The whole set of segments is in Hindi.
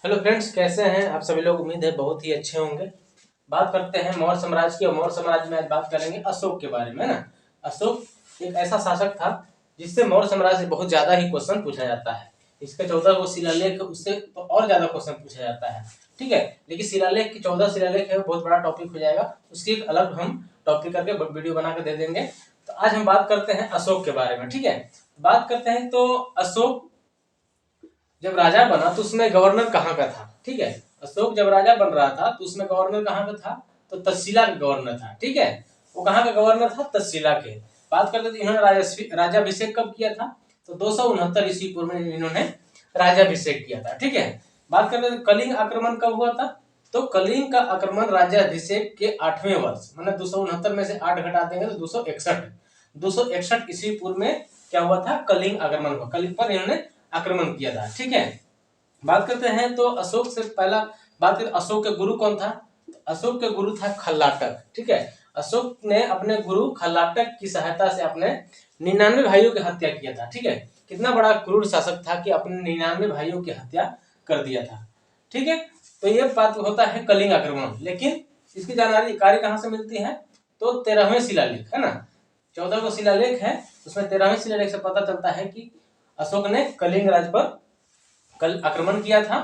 हेलो फ्रेंड्स, कैसे हैं आप सभी लोग। उम्मीद है बहुत ही अच्छे होंगे। बात करते हैं मौर्य साम्राज्य की, और मौर्य साम्राज्य में आज बात करेंगे अशोक के बारे में, है ना। अशोक एक ऐसा शासक था जिससे मौर्य साम्राज्य से बहुत ज्यादा ही क्वेश्चन पूछा जाता है। इसके 14 वो शिलालेख, उससे तो और ज्यादा क्वेश्चन पूछा जाता है। ठीक है, लेकिन शिलालेख की 14 शिलालेख है, वो बहुत बड़ा टॉपिक हो जाएगा। उसकी एक अलग हम टॉपिक करके वीडियो बना के दे देंगे। तो आज हम बात करते हैं अशोक के बारे में। ठीक है, बात करते हैं तो अशोक जब राजा बना तो उसमें गवर्नर कहाँ का था। ठीक है, अशोक जब राजा बन रहा था तो उसमें गवर्नर कहाँ का था, तो तक्षशिला का गवर्नर था। ठीक है, वो कहाँ का गवर्नर था, तक्षशिला के। बात करते थे इन्होंने राजाभिषेक कब किया था, तो 269 ईस्वी पूर्व में इन्होंने राजाभिषेक किया था। ठीक है, बात करते थे कलिंग आक्रमण कब हुआ था, तो कलिंग का आक्रमण राज्याभिषेक के 8वें वर्ष, मतलब 269 में से 8 घटा देंगे तो 261 ईस्वी पूर्व में क्या हुआ था, कलिंग आक्रमण हुआ। कलिंग पर इन्होंने आक्रमण किया था। ठीक है, बात करते हैं तो अशोक से पहला बात करें, अशोक के गुरु कौन था, अशोक के गुरु था खल्लाटक। ठीक है, अशोक ने अपने गुरु खल्लाटक की सहायता से अपने 99 भाइयों की हत्या किया था। ठीक है, कितना बड़ा क्रूर शासक था कि अपने 99 भाइयों की हत्या कर दिया था। ठीक है, तो ये बात होता है कलिंग आक्रमण। लेकिन इसकी जानकारी कहाँ से मिलती है, तो 13वें शिलालेख, है ना। 14 को शिलालेख है, उसमें 13वें शिलालेख से पता चलता है कि अशोक ने कलिंग राज्य पर कल आक्रमण किया था।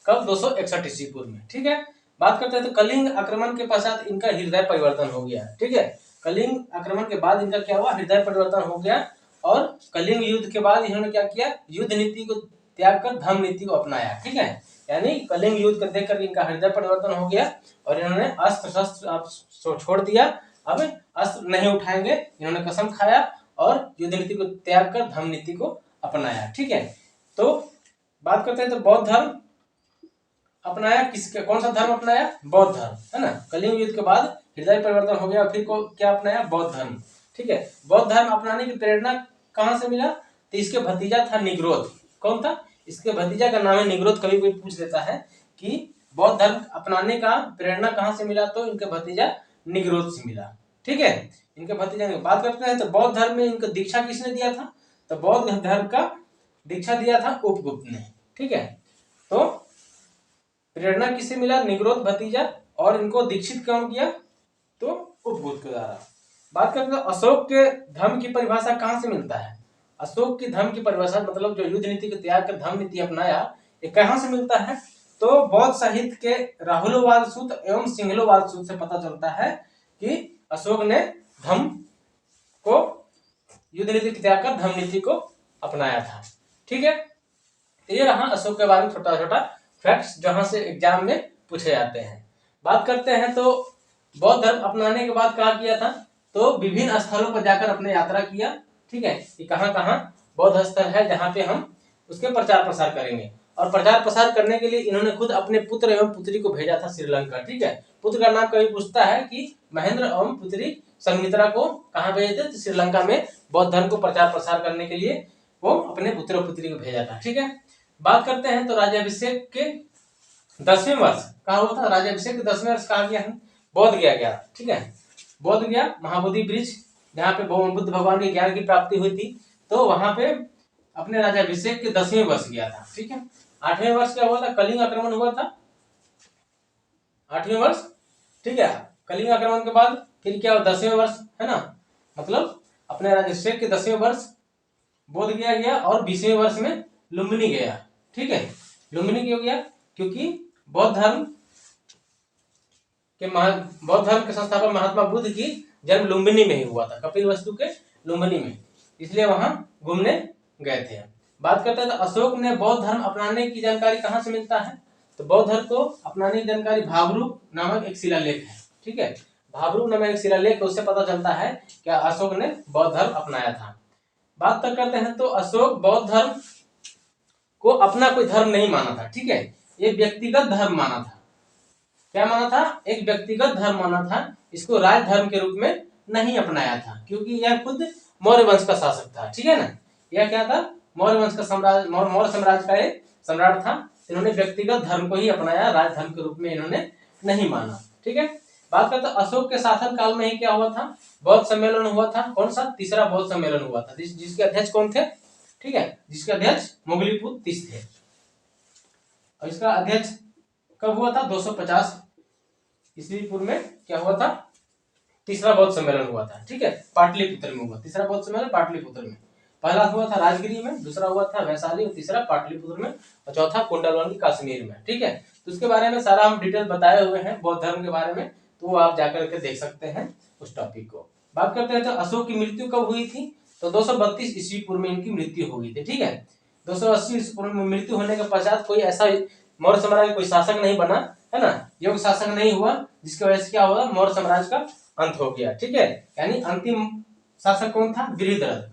कब, 261 ईस्वी पूर्व में। ठीक है, बात करते हैं तो कलिंग आक्रमण के पश्चात इनका हृदय परिवर्तन हो गया। ठीक है, कलिंग आक्रमण के बाद इनका क्या हुआ, हृदय परिवर्तन हो गया। और कलिंग युद्ध के बाद इन्होंने क्या किया, युद्ध नीति को त्याग कर धर्म नीति को अपनाया। ठीक है, यानी कलिंग युद्ध को देखकर इनका हृदय परिवर्तन हो गया और इन्होंने अस्त्र शस्त्र आप छोड़ दिया। अब अस्त्र नहीं उठाएंगे, इन्होंने कसम खाया और युद्ध नीति को त्याग कर धर्म नीति को अपनाया। ठीक है, तो बात करते हैं तो बौद्ध धर्म अपनाया। किसके, कौन सा धर्म अपनाया, बौद्ध धर्म, है ना। कलिंग युद्ध के बाद हृदय परिवर्तन हो गया, फिर को क्या अपनाया, बौद्ध धर्म। ठीक है, बौद्ध धर्म अपनाने की प्रेरणा कहाँ से मिला, तो इसके भतीजा था निग्रोध। कौन था, इसके भतीजा का नाम है निग्रोध। कभी कोई पूछ लेता है कि बौद्ध धर्म अपनाने का प्रेरणा कहाँ से मिला, तो इनके भतीजा निग्रोध से मिला। ठीक है, इनके भतीजा की बात करते हैं तो बौद्ध धर्म में इनको दीक्षा किसने दिया था, तो बौद्ध धर्म का दीक्षा दिया था उपगुप्त ने। ठीक है, तो प्रेरणा किससे मिला, निग्रोध भतीजा, और इनको दीक्षित कौन किया, तो उपगुप्त के द्वारा। बात करते हैं अशोक के धर्म की परिभाषा कहाँ से मिलता है, अशोक की धर्म की परिभाषा मतलब जो युद्ध नीति को त्याग कर धर्म नीति अपनाया, ये कहाँ से मिलता है, तो बौद्ध साहित्य के राहुलोवाद सूत्र एवं सिंहलोवाद सूत्र से पता चलता है कि अशोक ने धर्म को युद्ध नीति को त्याग कर धर्म नीति को अपनाया था। ठीक है, ये रहा अशोक के बारे में छोटा छोटा फैक्ट्स जहां से एग्जाम में पूछे जाते हैं। बात करते हैं तो बौद्ध धर्म अपनाने के बाद क्या किया था, तो विभिन्न स्थलों पर जाकर अपने यात्रा किया। ठीक है, कि कहाँ कहाँ बौद्ध स्थल है जहाँ पे हम उसके प्रचार प्रसार करेंगे। और प्रचार प्रसार करने के लिए इन्होंने खुद अपने पुत्र एवं पुत्री को भेजा था श्रीलंका। ठीक है, पुत्र का नाम कभी पूछता है कि महेंद्र एवं पुत्री संमित्रा को कहाँ भेजे थे, श्रीलंका में बौद्ध धर्म को प्रचार प्रसार करने के लिए वो अपने पुत्र पुत्री को भेजा था। ठीक है, बात करते हैं तो राज्याभिषेक के 10वें वर्ष कहा हुआ था, राज्याभिषेक के 10वें वर्ष कहा गया है, बोध गया। ठीक है, बोध गया महाबोधि वृक्ष जहाँ पे बुद्ध भगवान के ज्ञान की प्राप्ति हुई थी, तो वहां पे अपने राज्याभिषेक के 10वें वर्ष गया था। ठीक है, 8वें वर्ष क्या हुआ था, कलिंग आक्रमण हुआ था, 8वें वर्ष। ठीक है, कलिंग आक्रमण के बाद फिर क्या हुआ, 10वें वर्ष, है ना। मतलब अपने राज्याभिषेक के 10वें वर्ष बोध गया और 20वें वर्ष में लुम्बिनी गया। ठीक है, लुम्बिनी क्यों गया, क्योंकि बौद्ध धर्म के संस्थापक महात्मा बुद्ध की जन्म लुम्बिनी में ही हुआ था, कपिलवस्तु के लुम्बिनी में, इसलिए वहां घूमने गए थे। बात करते हैं तो अशोक ने बौद्ध धर्म अपनाने की जानकारी कहाँ से मिलता है, तो बौद्ध धर्म को अपनाने की जानकारी भाब्रू नामक एक शिलालेख है। ठीक है, भाब्रू नामक एक शिलालेख, उससे पता चलता है कि अशोक ने बौद्ध धर्म अपनाया था। बात करते हैं तो अशोक बौद्ध धर्म को अपना कोई धर्म नहीं माना था। ठीक है, ये व्यक्तिगत धर्म माना था। क्या माना था, एक व्यक्तिगत धर्म माना था, इसको राज धर्म के रूप में नहीं अपनाया था, क्योंकि यह खुद मौर्य वंश का शासक था। ठीक है ना, यह क्या था, मौर्य वंश का सम्राट, मौर्य साम्राज्य का एक सम्राट था। इन्होंने व्यक्तिगत धर्म को ही अपनाया, राज धर्म के रूप में इन्होंने नहीं माना। ठीक है, बात करते अशोक के शासन काल में ही क्या हुआ था, बौद्ध सम्मेलन हुआ था। कौन सा, तीसरा बौद्ध सम्मेलन हुआ था, जिसके अध्यक्ष कौन थे, ठीक है, जिसके अध्यक्ष मोगलीपुत्र तीस थे। और इसका अध्यक्ष कब हुआ था? 250 ईस्वी पूर्व में क्या हुआ था? तीसरा बौद्ध सम्मेलन हुआ था। ठीक है, पाटलिपुत्र में हुआ। तीसरा बौद्ध सम्मेलन पाटलिपुत्र में। पहला हुआ था राजगिरी में, दूसरा हुआ था वैशाली और तीसरा पाटलिपुत्र में और चौथा कुंडलवनी कश्मीर में। ठीक है, तो उसके बारे में सारा हम डिटेल बताए हुए हैं बौद्ध धर्म के बारे में, तो वो आप जाकर के देख सकते हैं उस टॉपिक को। बात करते हैं तो अशोक की मृत्यु कब हुई थी? तो 232 ईस्वी पूर्व में इनकी मृत्यु हो गई थी। ठीक है, 280 ईस्वी पूर्व में मृत्यु होने के पश्चात कोई ऐसा मौर्य साम्राज्य का कोई शासक नहीं बना, है ना, योग शासक नहीं हुआ, जिसकी वजह से क्या हुआ? मौर्य साम्राज्य का अंत हो गया। ठीक है, यानी अंतिम शासक कौन था? बृहद्रथ।